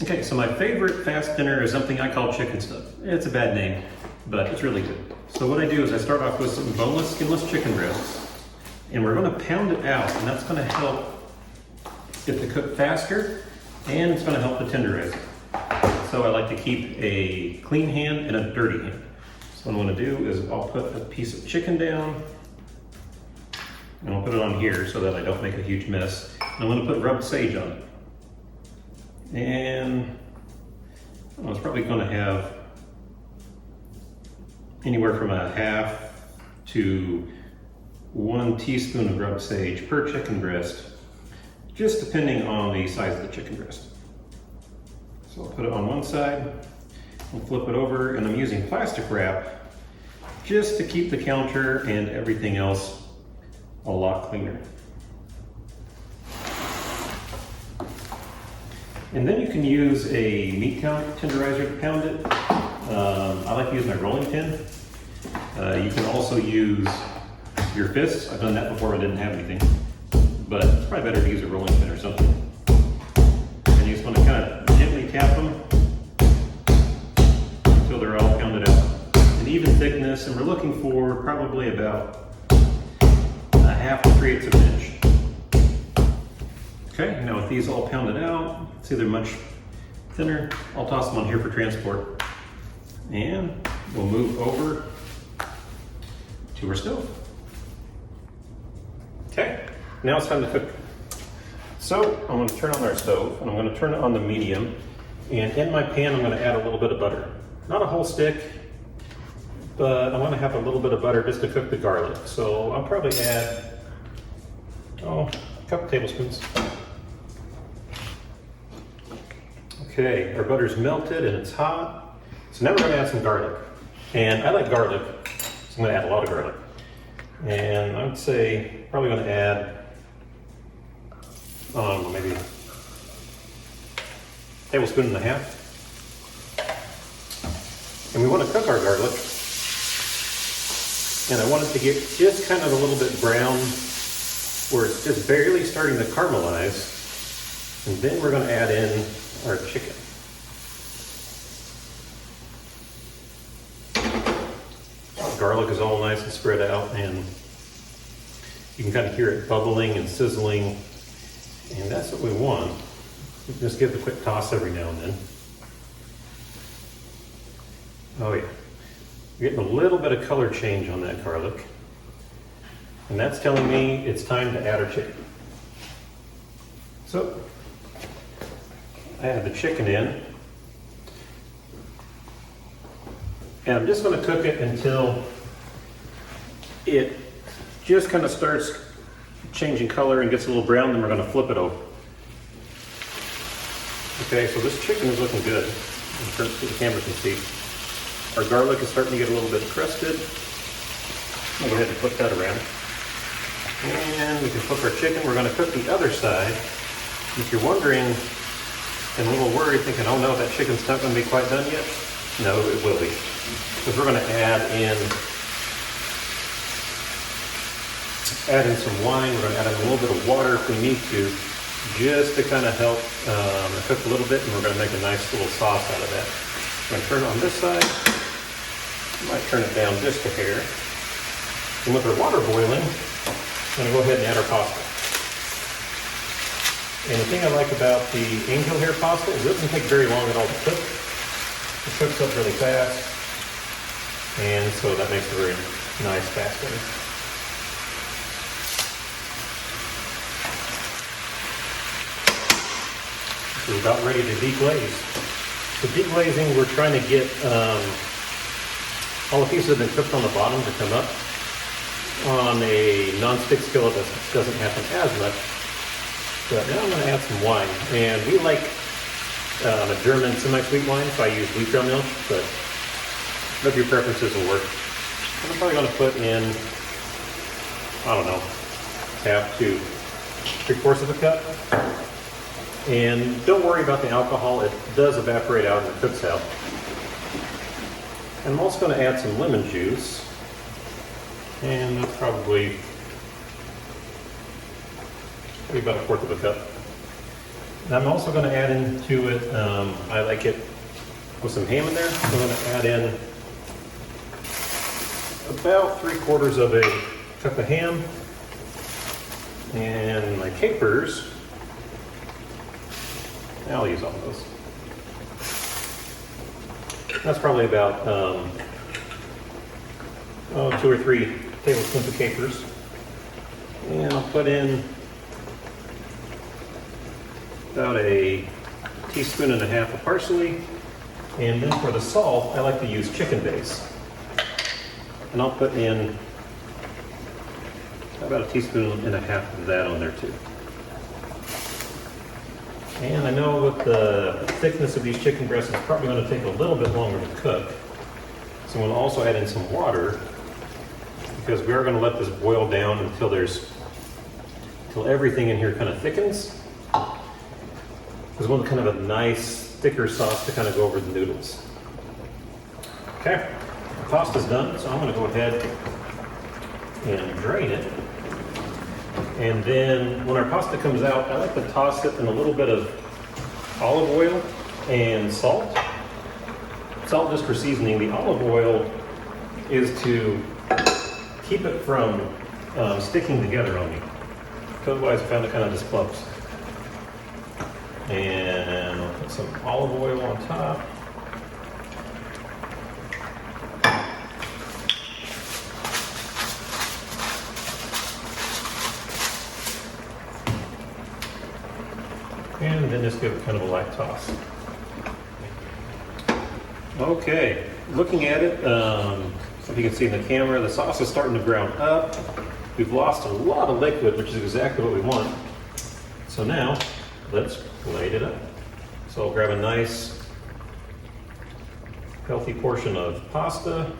Okay, so my favorite fast dinner is something I call chicken stuff. It's a bad name, but it's really good. So what I do is I start off with some boneless, skinless chicken breasts, and we're gonna pound it out, and that's gonna help it to cook faster, and it's gonna help to tenderize it. So I like to keep a clean hand and a dirty hand. So what I'm gonna do is I'll put a piece of chicken down, and I'll put it on here so that I don't make a huge mess. And I'm gonna put rubbed sage on it. And I was probably gonna have anywhere from a half to 1 teaspoon of rubbed sage per chicken breast, just depending on the size of the chicken breast. So I'll put it on one side, I'll flip it over, and I'm using plastic wrap just to keep the counter and everything else a lot cleaner. And then you can use a meat tenderizer to pound it. I like to use my rolling pin. You can also use your fists. I've done that before, I didn't have anything. But it's probably better to use a rolling pin or something. And you just want to kind of gently tap them until they're all pounded out. An even thickness, and we're looking for probably about a half to 3/8 of an inch. Okay, now with these all pounded out, see they're much thinner, I'll toss them on here for transport. And we'll move over to our stove. Okay, now it's time to cook. So I'm going to turn on our stove, and I'm going to turn it on the medium. And in my pan, I'm going to add a little bit of butter. Not a whole stick, but I want to have a little bit of butter just to cook the garlic. So I'll probably add, a couple tablespoons. Okay, our butter's melted and it's hot. So now we're going to add some garlic. And I like garlic, so I'm going to add a lot of garlic. And I would say probably going to add, maybe a tablespoon and a half. And we want to cook our garlic. And I want it to get just kind of a little bit brown, where it's just barely starting to caramelize. And then we're going to add in our chicken. Garlic is all nice and spread out, and you can kind of hear it bubbling and sizzling, and that's what we want. Just give it a quick toss every now and then. Oh yeah, you're getting a little bit of color change on that garlic, and that's telling me it's time to add our chicken. So I add the chicken in, and I'm just going to cook it until it just kind of starts changing color and gets a little brown, then we're going to flip it over. Okay, so this chicken is looking good, so the camera can see. Our garlic is starting to get a little bit crusted. I'll go ahead and flip that around. And we can flip our chicken. We're going to cook the other side. If you're wondering and a little worried, thinking, oh no, that chicken's not going to be quite done yet. No, it will be. Because we're going to add in some wine. We're going to add in a little bit of water if we need to, just to kind of help cook a little bit, and we're going to make a nice little sauce out of that. I'm going to turn it on this side. Might turn it down just a hair. And with our water boiling, I'm going to go ahead and add our pasta. And the thing I like about the angel hair pasta is it doesn't take very long at all to cook. It cooks up really fast, and so that makes a very nice fast dinner. We're about ready to deglaze. So deglazing, we're trying to get all the pieces that have been cooked on the bottom to come up. On a non-stick skillet, that doesn't happen as much. But now I'm going to add some wine, and we like a German semi-sweet wine, so I use wheat brown milk, but whatever your preferences will work. I'm probably going to put in, I don't know, half to 3/4 of a cup. And don't worry about the alcohol, it does evaporate out and it cooks out. And I'm also going to add some lemon juice, and that's probably about 1/4 of a cup. And I'm also going to add into it, I like it with some ham in there. So I'm going to add in about 3/4 of a cup of ham, and my capers. I'll use all those. That's probably about 2 or 3 tablespoons of capers. And I'll put in about 1.5 teaspoons of parsley. And then for the salt, I like to use chicken base. And I'll put in about 1.5 teaspoons of that on there too. And I know with the thickness of these chicken breasts, it's probably going to take a little bit longer to cook. So I'm going to also add in some water, because we are going to let this boil down until everything in here kind of thickens. Because we want kind of a nice thicker sauce to kind of go over the noodles. Okay, the pasta's done, so I'm going to go ahead and drain it. And then when our pasta comes out, I like to toss it in a little bit of olive oil and salt. Salt just for seasoning. The olive oil is to keep it from sticking together on me. Otherwise, I found it kind of just clumps. And I'll put some olive oil on top. And then just give it kind of a light toss. Okay, looking at it, if you can see in the camera, the sauce is starting to brown up. We've lost a lot of liquid, which is exactly what we want. So now, let's plate it up. So I'll grab a nice, healthy portion of pasta.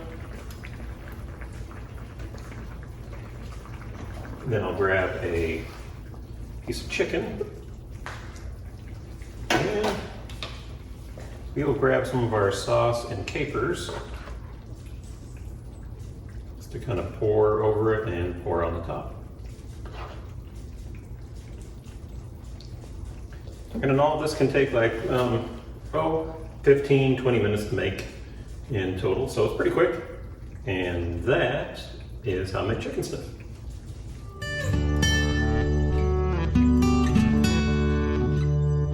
Then I'll grab a piece of chicken. And we will grab some of our sauce and capers just to kind of pour over it and pour on the top. And then all this can take like 15, 20 minutes to make in total, so it's pretty quick. And that is how I make chicken stuff.